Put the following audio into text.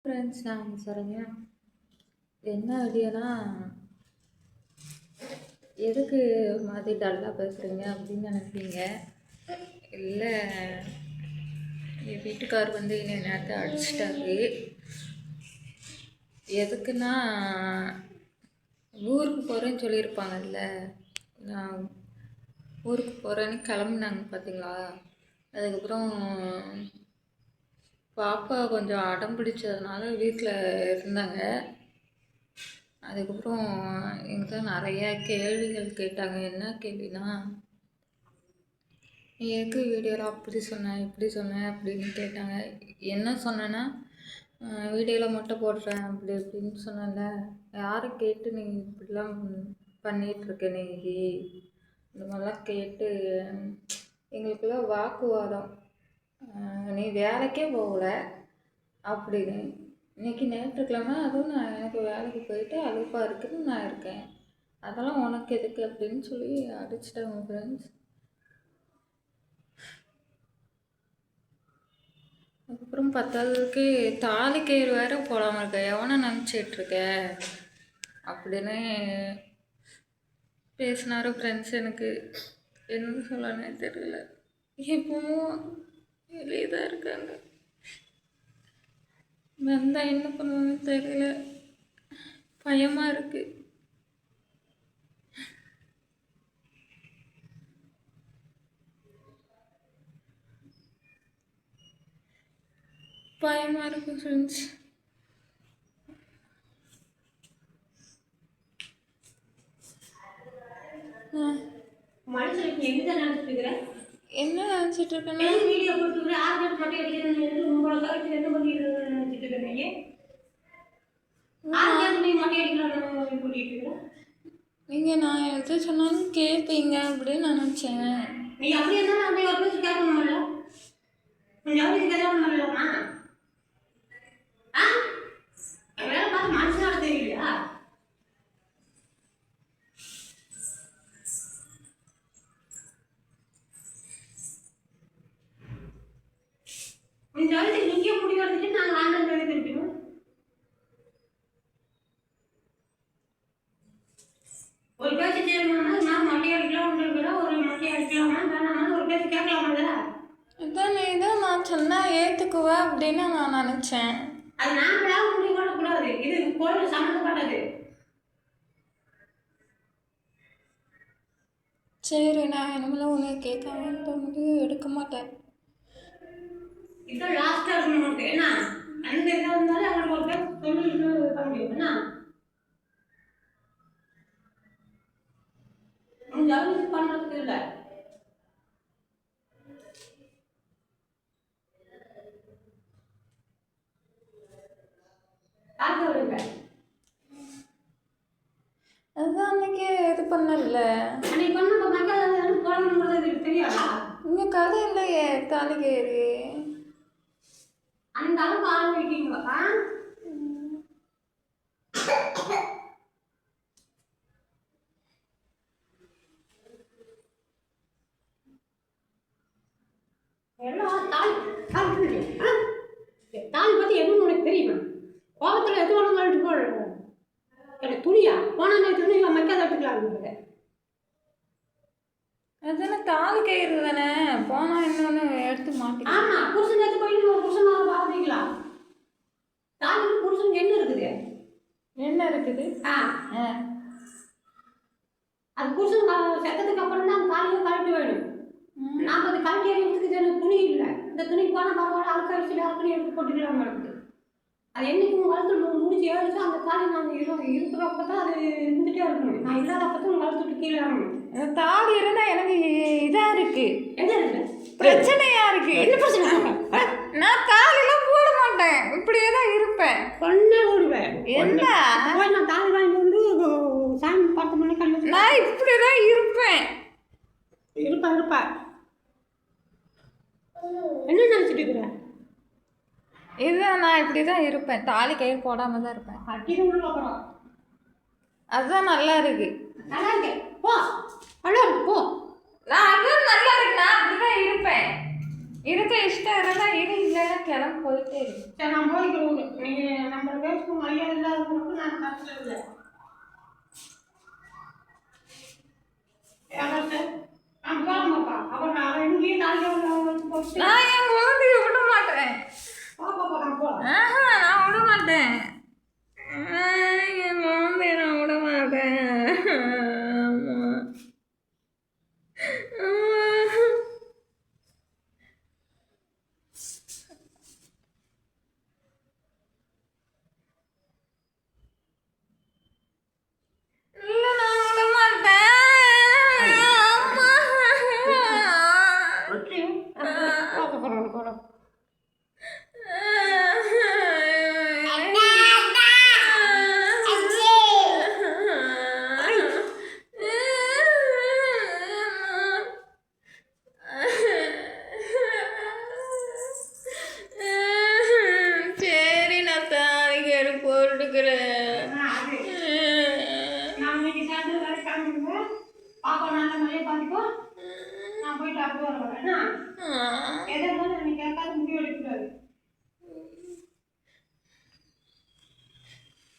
Friends நான் சரண்யா. என்ன ஐடியானா, எதுக்கு மாதிரி டல்லாக பேசுகிறீங்க அப்படின்னு நினைப்பீங்க. இல்லை, என் வீட்டுக்கார் வந்து என்னை நேரத்தை அடிச்சிட்டாரு. எதுக்குன்னா, ஊருக்கு போகிறேன்னு சொல்லியிருப்பாங்கல்ல, நான் ஊருக்கு போகிறேன்னு கிளம்புனாங்க பார்த்தீங்களா. அதுக்கப்புறம் பாப்பா கொஞ்சம் அடம் பிடிச்சதுனால வீட்டில் இருந்தாங்க. அதுக்கப்புறம் என்கிட்ட நிறைய கேள்விகள் கேட்டாங்க. என்ன கேள்வினா, நீ எதுக்கு வீடியோவில் அப்படி சொன்னேன் இப்படி சொன்னேன் அப்படின்னு கேட்டாங்க. என்ன சொன்னேன்னா, வீடியோவில் மட்டும் போடுறேன் அப்படி இப்படின்னு சொன்னேன்ல, யாரை கேட்டு நீ இப்படிலாம் பண்ணிகிட்ருக்க, நீ இந்த மாதிரிலாம் கேட்டு எங்களுக்குள்ள வாக்குவாதம். நீ வேலைக்கே போகல அப்படின்னு. இன்றைக்கி ஞாயிற்றுக்கிழமை, அதுவும் நான் எனக்கு வேலைக்கு போயிட்டு அலுப்பாக இருக்குதுன்னு நான் இருக்கேன். அதெல்லாம் உனக்கு எதுக்கு அப்படின்னு சொல்லி அடிச்சிட்டாங்க ஃப்ரெண்ட்ஸ். அதுக்கப்புறம் பத்தாவதுக்கு தாலி கயிறு வேறு போடாமல் இருக்க, எவனை நினச்சிட்ருக்க அப்படின்னு பேசினாரு ஃப்ரெண்ட்ஸ். எனக்கு என்ன சொல்லனே தெரியல. இப்போவும் வெளியே தான் இருக்காங்க. வந்தா என்ன பண்ணுவான்னு தெரியல, பயமாக இருக்குது. பயமாக இருக்குது ஃப்ரெண்ட்ஸ். மனுஷனுக்கு எங்க நினைச்சிட்டு இருக்கிறேன், என்ன நினச்சிட்டு இருக்கேன்னா, வீடியோ போட்டு ஆர்டர் மட்டும் அடிக்கிறேன்னு உங்களோட கருத்து என்ன பண்ணிட்டு நினைச்சிட்டு இருக்கிறீங்க. ஆர்டர் நீ மட்டும் அடிக்கலாம்னு கூட்டிட்டு இருக்கிறேன். நீங்கள் நான் எது சொன்னாலும் கேட்பீங்க அப்படின்னு நினச்சேன். நீ அப்படி இருந்தாலும் அப்படி ஒரு பேச்சு கேட்கணும்ல, கொஞ்சம் அப்படி கேட்கணும் இல்லைம்மா. வேலை பார்த்து மனுஷனோட தெரியலையா? கொஞ்சம் வந்து நீங்க முடிவு எடுத்துட்டு நாங்கள் ஆண்டை சொல்லி திருப்பினோம். ஒரு பேச்சு செய்யணும்னா நான் மட்டை அடிக்கலாம் உங்களுக்கு ஒரு மட்டை அடிக்கலாமா வேணாமான்னு ஒரு பேச்சு கேட்கலாமாங்க. இதான் நீ தான் நான் சொன்னால் ஏற்றுக்குவேன் அப்படின்னு நான் நினச்சேன். அது நாங்களாக முடிவு பண்ணக்கூடாது, இது கோயில் சம்மந்தப்பட்டது. சரி, நான் இனிமேல் உன்னை கேட்காம இந்த முடிவு எடுக்க மாட்டேன். இதான் லாஸ்ட்டாக இருக்கணும் நமக்கு. என்ன அந்த இதாக இருந்தாலும் அவங்களுக்கு ஒரு பேர் சொல்லிட்டு இருக்க முடியும். என்ன ஜவுளி பண்ணுறதுக்கு இல்லை. காக்க விடுங்க. அதுதான் அன்னைக்கு இது பண்ணல. அன்னைக்கு பண்ண மக்கள் போடணுங்கிறது தெரியாதா? இங்கே கதை இல்லையே தாலி கயிறு. அந்த அளவுக்கு ஆள் வைக்கீங்களா? எல்லாம் தாலி தாலி பற்றி எதுவும் உனக்கு தெரியுமா? கோபத்தில் எது ஒன்று கழிட்டு போடுறோம். எனக்கு துணியா போனா துணி மக்கள் எடுத்துக்கலாம். அதுதானே தாலி கயிறு தானே, போனால் இன்னொன்று எடுத்து மாட்டி. ஆமாம், புருஷன் எடுத்து போயிட்டு ஒரு புருஷன் பார்த்துக்கலாம். தாலி புருஷனுக்கு என்ன இருக்குது? என்ன இருக்குது? அது புருஷன் செத்ததுக்கு அப்புறம் தான் தாலியை கழட்டி வேணும். நாம் அது கழட்டி எடுத்துக்கிட்டு எனக்கு துணி இல்லை. இந்த துணி போனால் பரவாயில்ல, அழுக்கடிச்சு அழுக்கடி எடுத்து போட்டுக்கலாம் இருக்குது. அது என்னைக்கு உங்கள் கழுத்து முடிச்சு ஏறிச்சு அந்த தாலி நாங்கள் இருக்கிறப்ப தான் அது இருந்துகிட்டே இருக்கணும். நான் இல்லாதப்ப தான் உங்கள் கழுத்துட்டு கீழே ஆகணும். தாலி இருந்தால் எனக்கு இதாக இருக்குது. என்ன இருக்குது? பிரச்சனையாக இருக்குது. என்ன பிரச்சனை? நான் தாலிலாம் போட மாட்டேன், இப்படியே தான் இருப்பேன். கொன்னே ஓடுவேன். என்ன நான் தாலி வாங்கி வந்து சாமி பார்த்து பண்ணி கல்வி நான் இப்படி தான் இருப்பேன். இருப்பா என்ன நினச்சிட்டு இருக்கிறேன்? இதுதான் நான் இப்படி தான் இருப்பேன், தாலி கயிறு போடாமல் தான் இருப்பேன். அப்புறம் அதுதான் நல்லா இருக்கு. நல்லா இருக்கு, போ நல்லா இருக்கு, போ. நான் அதுதான் நல்லா இருக்கு, நான் அப்படி தான் இருப்பேன். இருக்க இஷ்டம் இருந்தால் இல்லைன்னா கிளம்பி போயிட்டே இருக்கு. சரி, நான் போய்க்கிறேன். நீங்கள் பேசுக்கு மரியாதை இல்லாதவங்களுக்கு நான் கஷ்டம் இல்லை. நான் போகமாப்பா. அப்புறம் நான் இங்கேயும் நாளைக்கு போட்டு நான் என் குழந்தைய விட மாட்டேன். பாப்பா நான் போகலாம். நான் விட மாட்டேன். என் குழந்தைய நான் விட மாட்டேன். ஆமா. இல்ல நான் விட மாட்டேன். அம்மா. போகிறோம். சரி நான் தாலிக்கு போட்டுக்கிறேன். நான் இன்னைக்கு சாயந்தரம் வேலைக்கு கிளம்பிடுவேன். பாப்பா நல்ல மாதிரியே பார்த்துக்கோ. நான் போயிட்டு அப்போ வரேன். எதை இருந்தாலும் நீ கேட்காத முடிவு எடுக்க